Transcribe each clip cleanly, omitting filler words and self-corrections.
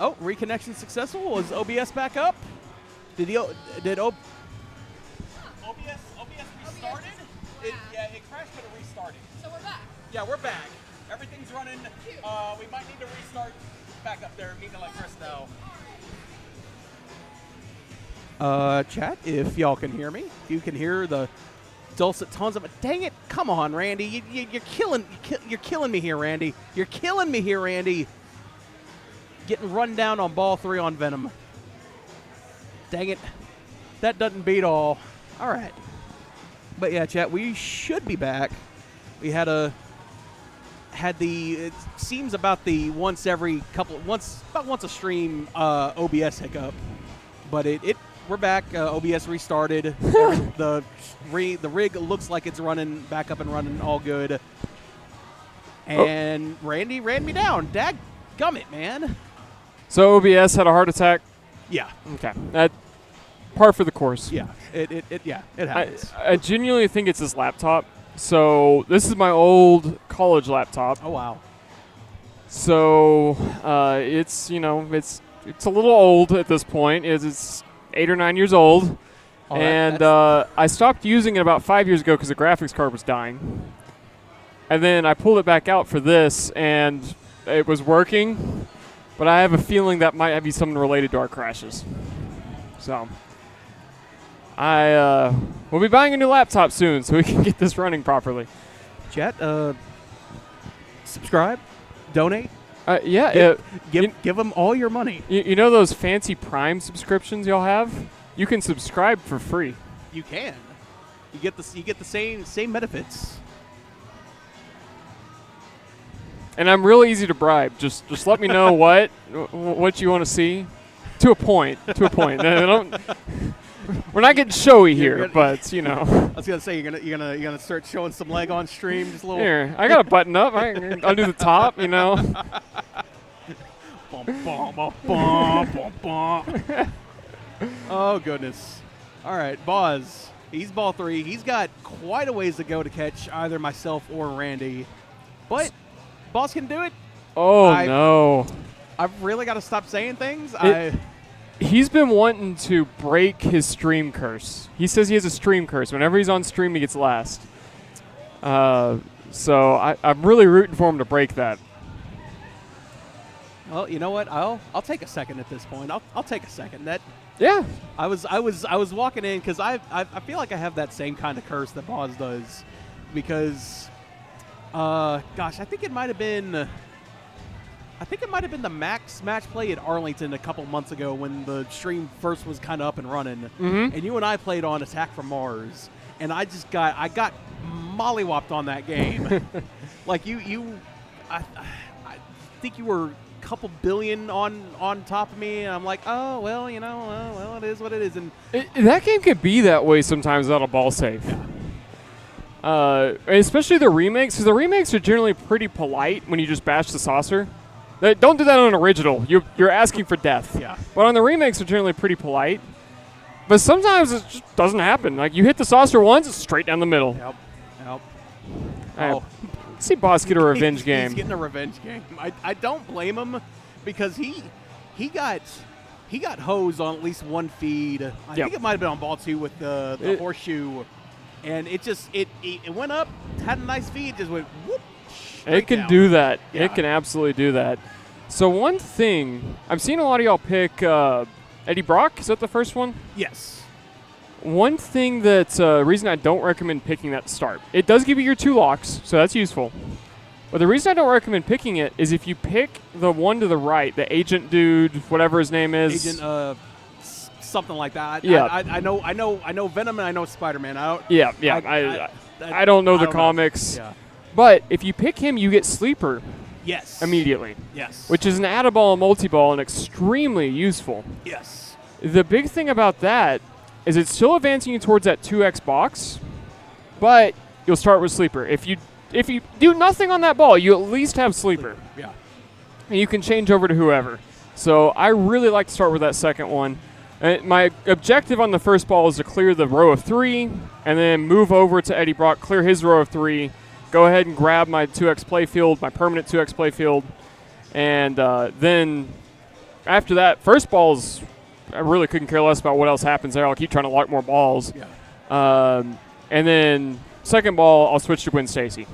Oh, reconnection successful. Was OBS back up? Did OBS restarted? It crashed, but it restarted. So we're back. Yeah, we're back. Everything's running. We might need to restart back up there. Need to let Chris know. Chat, if y'all can hear me, if you can hear the dulcet tones of it. Dang it! Come on, Randy. You're killing me here, Randy. You're killing me here, Randy. Getting run down on ball 3 on Venom. Dang it. That doesn't beat all. All right. But yeah, chat, we should be back. We had it seems about the once a stream OBS hiccup. But we're back. OBS restarted. the rig looks like it's running back up and running all good. And Randy ran me down. Dadgummit, man. So OBS had a heart attack? Yeah. Okay. That par for the course. Yeah. It happens. I genuinely think it's his laptop. So this is my old college laptop. Oh wow. So it's a little old at this point. It's 8 or 9 years old. And I stopped using it about 5 years ago because the graphics card was dying. And then I pulled it back out for this, and it was working. But I have a feeling that might be something related to our crashes. So we'll be buying a new laptop soon so we can get this running properly. Chat, subscribe, donate. Give them all your money. You know those fancy Prime subscriptions y'all have? You can subscribe for free. You can. You get the same benefits. And I'm real easy to bribe. Just let me know what you want to see. To a point. We're not getting showy here, but you know. I was gonna say you're gonna start showing some leg on stream, just a little. Here, I got a button up. I'll do the top, you know. Oh goodness! All right, Boz. He's ball 3. He's got quite a ways to go to catch either myself or Randy, but Boz can do it. Oh no! I've really got to stop saying things. He's been wanting to break his stream curse. He says he has a stream curse. Whenever he's on stream, he gets last. So I'm really rooting for him to break that. Well, you know what? I'll take a second at this point. I'll take a second. Yeah. I was walking in because I feel like I have that same kind of curse that Boz does, because gosh, I think it might have been the Max match play at Arlington a couple months ago when the stream first was kind of up and running, and you and I played on Attack from Mars, and I got mollywopped on that game. Like I think you were a couple billion on top of me, and I'm like, oh well, well it is what it is, and that game can be that way sometimes without a ball save. Yeah. Especially the remakes, because the remakes are generally pretty polite when you just bash the saucer. Don't do that on an original. You're asking for death. Yeah. But on the remakes, are generally pretty polite. But sometimes it just doesn't happen. Like, you hit the saucer once, it's straight down the middle. Yep. Oh. Let's see Boss get a revenge game. He's getting a revenge game. I don't blame him, because he got hosed on at least one feed. I think it might have been on ball 2 with the horseshoe, and it went up, had a nice feed, just went whoop. It can do that. Yeah. It can absolutely do that. So one thing, I'm seeing a lot of y'all pick Eddie Brock. Is that the first one? Yes. One thing reason I don't recommend picking that to start. It does give you your 2 locks, so that's useful. But the reason I don't recommend picking it is if you pick the one to the right, the agent dude, whatever his name is. Agent something like that. Yeah. I know Venom and I know Spider-Man. I don't know the comics. Yeah. But if you pick him, you get Sleeper. Yes. Immediately. Yes. Which is an add-a-ball and multi-ball and extremely useful. Yes. The big thing about that is it's still advancing you towards that 2x box, but you'll start with Sleeper. If you do nothing on that ball, you at least have Sleeper. Yeah. And you can change over to whoever. So I really like to start with that second one. My objective on the first ball is to clear the row of 3 and then move over to Eddie Brock, clear his row of 3, go ahead and grab my 2x playfield, my permanent 2x playfield, and then after that, first balls, I really couldn't care less about what else happens there. I'll keep trying to lock more balls. Yeah. And then second ball, I'll switch to Gwen Stacy.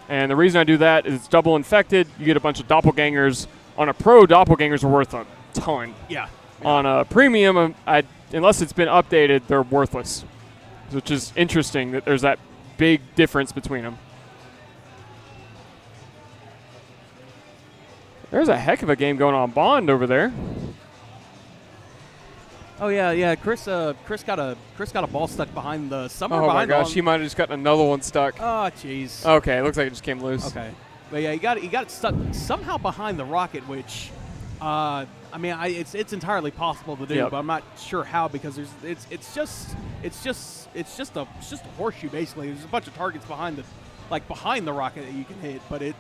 And the reason I do that is it's double infected. You get a bunch of doppelgangers. On a pro, doppelgangers are worth a ton. Yeah. On a premium, unless it's been updated, they're worthless, which is interesting that there's that big difference between them. There's a heck of a game going on Bond over there. Oh yeah. Chris got a ball stuck behind the somewhere Oh behind. my gosh, he might have just gotten another one stuck. Oh jeez. Okay, it looks like it just came loose. Okay, but yeah, he got it stuck somehow behind the rocket, which, I mean, it's entirely possible to do, Yep. but I'm not sure how because it's just a horseshoe basically. There's a bunch of targets behind the rocket that you can hit, but it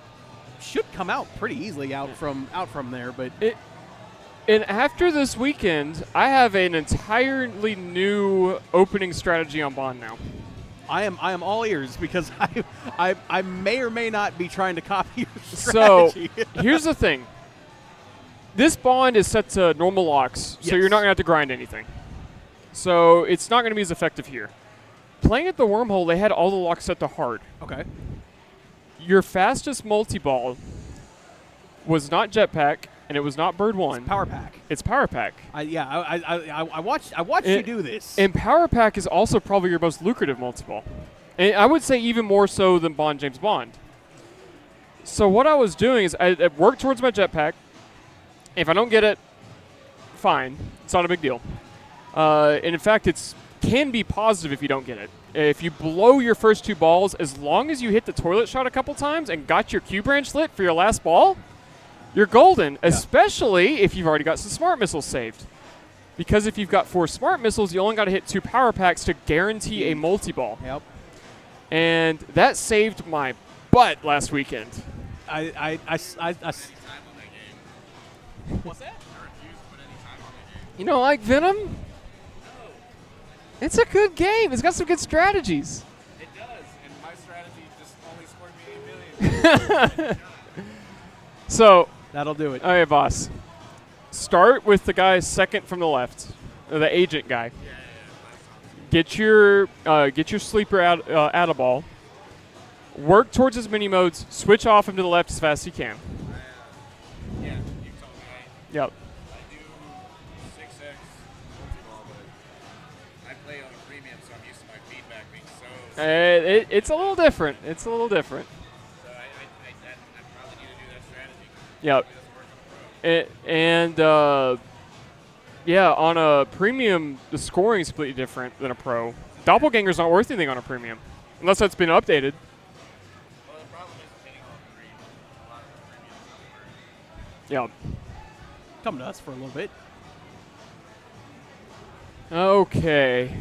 should come out pretty easily out from there. But And after this weekend, I have an entirely new opening strategy on Bond now. I am all ears because I may or may not be trying to copy your So strategy. here's the thing. This Bond is set to normal locks, so Yes. you're not going to have to grind anything. So it's not going to be as effective here. Playing at the wormhole, they had all the locks set to hard. Okay. Your fastest multi-ball was not Jetpack, and it was not Bird 1. Power Pack. It's Power Pack. I watched you do this. And Power Pack is also probably your most lucrative multi-ball. And I would say even more so than Bond James Bond. So what I was doing is I worked towards my Jetpack. If I don't get it, fine. It's not a big deal. And in fact, it can be positive if you don't get it. If you blow your first two balls, as long as you hit the toilet shot a couple times and got your Q branch lit for your last ball, you're golden, especially if you've already got some smart missiles saved. Because if you've got 4 smart missiles, you only got to hit 2 power packs to guarantee a multi-ball. Yep. And that saved my butt last weekend. What's that? You don't like Venom? No. It's a good game. It's got some good strategies. It does, and my strategy just only scored me 8 million. So, That'll do it. okay, boss. Start with the guy second from the left, the agent guy. Get your sleeper out a ball. Work towards his mini modes. Switch off him to the left as fast as you can. Yeah, you told me. Yep. I do 6x multi-ball, but I play on a premium, so I'm used to my feedback being so. It's a little different. It's a little different. So I probably need to do that strategy. Yep. It doesn't work on the pro. Yeah, on a premium, the scoring is completely different than a pro. Doppelganger's not worth anything on a premium, unless that's been updated. Well, the problem is hitting all the green. A lot of the premiums don't work. Yeah. Come to us for a little bit. Okay.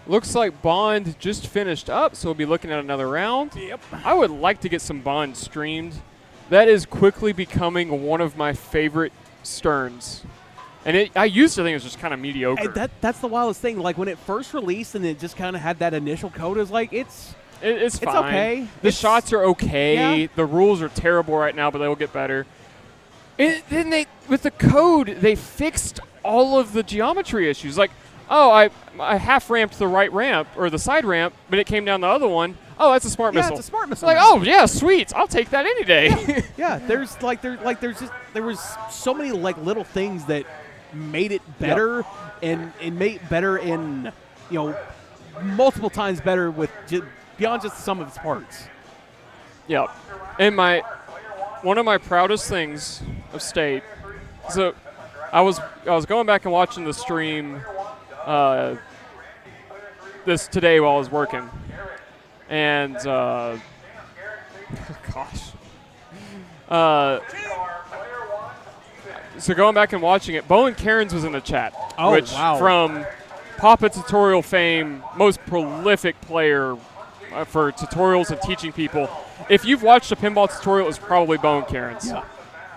Looks like Bond just finished up, so we'll be looking at another round. Yep. I would like to get some Bond streamed. That is quickly becoming one of my favorite Sterns. And I used to think it was just kind of mediocre. And that's the wildest thing. Like when it first released and it just kind of had that initial code, is like it's fine. okay. The shots are okay. Yeah. The rules are terrible right now, but they will get better. Then with the code, they fixed all of the geometry issues. Like, oh, I half ramped the right ramp or the side ramp, but it came down the other one. Oh, that's a smart missile. Yeah, it's a smart missile. Like, oh yeah, sweet. I'll take that any day. Yeah, there was so many like little things that made it better and made it better in, you know, multiple times better with beyond just the sum of its parts. Yep. And one of my proudest things of state. So I was going back and watching the stream this today while I was working, and so going back and watching it, Bowen Cairns was in the chat, which from Papa Tutorial fame, most prolific player for tutorials and teaching people. If you've watched a pinball tutorial, it's probably Bowen Cairns. Yeah.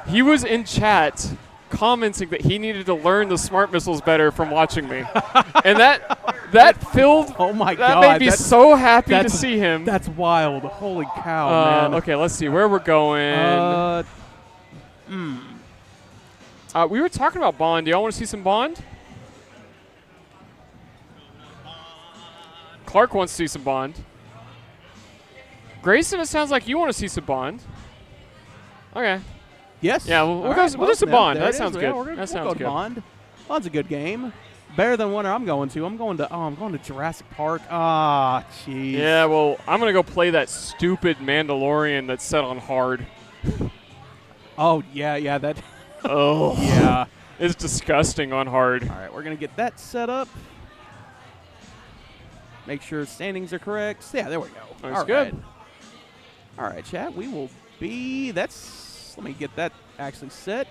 He was in chat commenting that he needed to learn the smart missiles better from watching me. And that filled Oh my that God, made me so happy to that's- see him. That's wild. Holy cow, man. Okay, let's see where we're going. We were talking about Bond. Do y'all want to see some Bond? Clark wants to see some Bond. Grayson, it sounds like you want to see some Bond. Okay. Yes. Yeah, we'll do some Bond. That sounds good. Yeah, That sounds we'll go good. to Bond. Bond's a good game. Better than one I'm going to. I'm going to Jurassic Park. Ah, jeez. Yeah, well, I'm going to go play that stupid Mandalorian that's set on hard. Oh, yeah, that. Oh. Yeah. It's disgusting on hard. All right, we're going to get that set up. Make sure standings are correct. Yeah, there we go. That's All good. right. All right, chat. We will be. Let me get that actually set.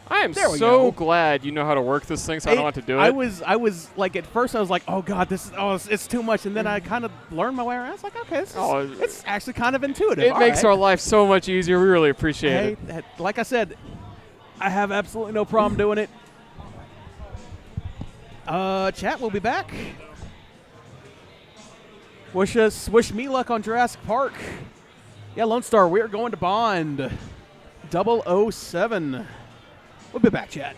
I am There we so go. glad you know how to work this thing so I don't have to do it. I was like, at first I was like, oh God, it's too much. And then I kind of learned my way around. I was like, okay, it's actually kind of intuitive. It All makes right. our life so much easier. We really appreciate it. Like I said, I have absolutely no problem doing it. Chat, we'll be back. Wish me luck on Jurassic Park. Yeah, Lone Star, we're going to Bond 007. We'll be back, chat.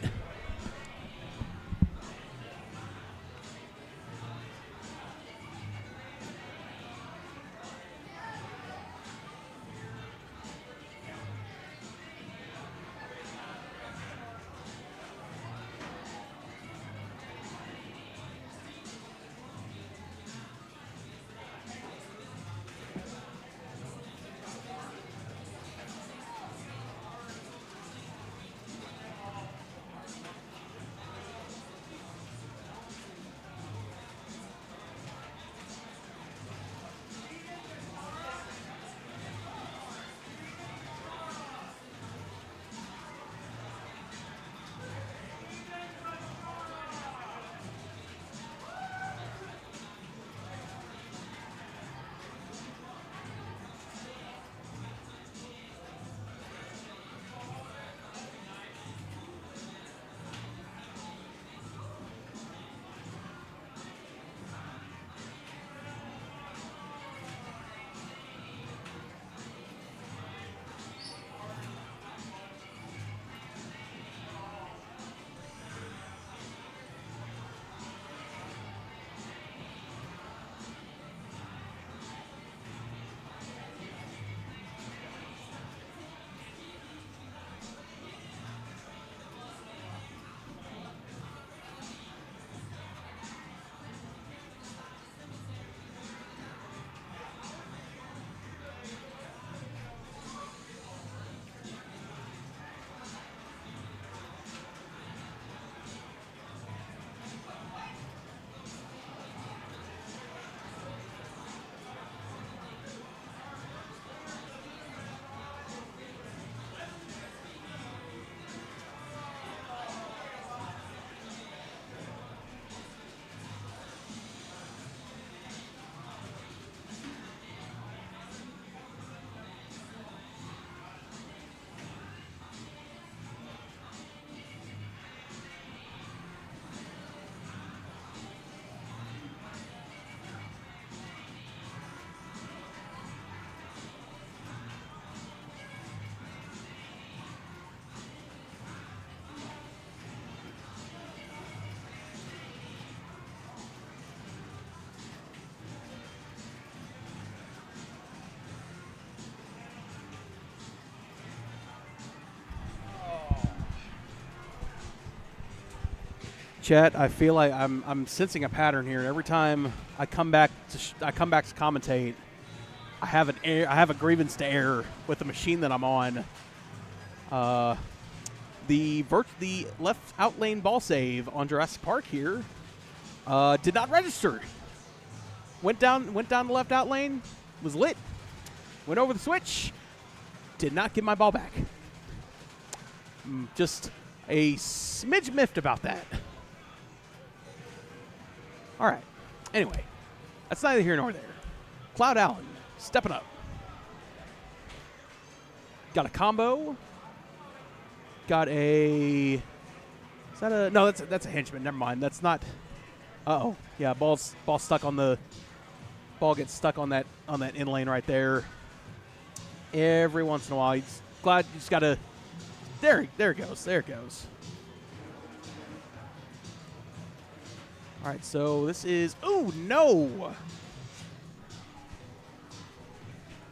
Chat, I feel like I'm sensing a pattern here. Every time I come back to commentate, I have a grievance to air with the machine that I'm on. The left out lane ball save on Jurassic Park here did not register. Went down the left out lane, was lit. Went over the switch, did not get my ball back. Just a smidge miffed about that. All right. Anyway, that's neither here nor there. Cloud Allen stepping up. Got a combo. Got a. Is that a? No, that's a henchman. Never mind. That's not. Uh-oh. Yeah, ball stuck on the. Ball gets stuck on that in lane right there. Every once in a while, glad you just gotta There it goes. There it goes. All right, so this is. Oh no!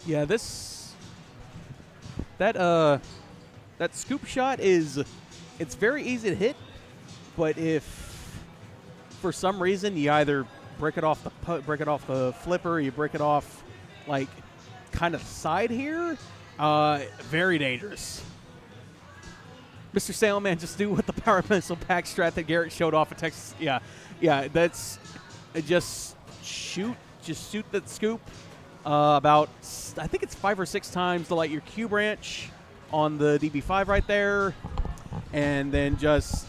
Yeah, that scoop shot it's very easy to hit, but if for some reason you either break it off the flipper, or you break it off like kind of side here, very dangerous. Mr. Sailman, just do what the power missile pack strat that Garrett showed off at Texas. Yeah, that's just shoot that scoop about, I think it's 5 or 6 times to light your Q branch on the DB5 right there, and then just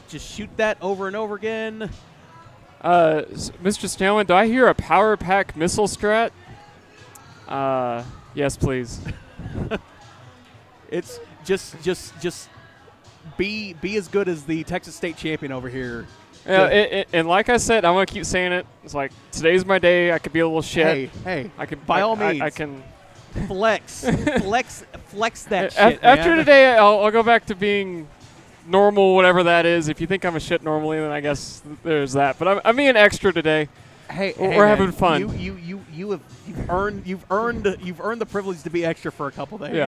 shoot that over and over again. Mr. Stanley, do I hear a power pack missile strat? Yes, please. It's just be as good as the Texas State champion over here. Yeah, and like I said, I'm gonna keep saying it. It's like today's my day. I could be a little shit. Hey, I can by all means. I can flex that shit. After man. today, I'll go back to being normal, whatever that is. If you think I'm a shit normally, then I guess there's that. But I'm being extra today. Hey, we're man, having fun. You've earned the privilege to be extra for a couple days.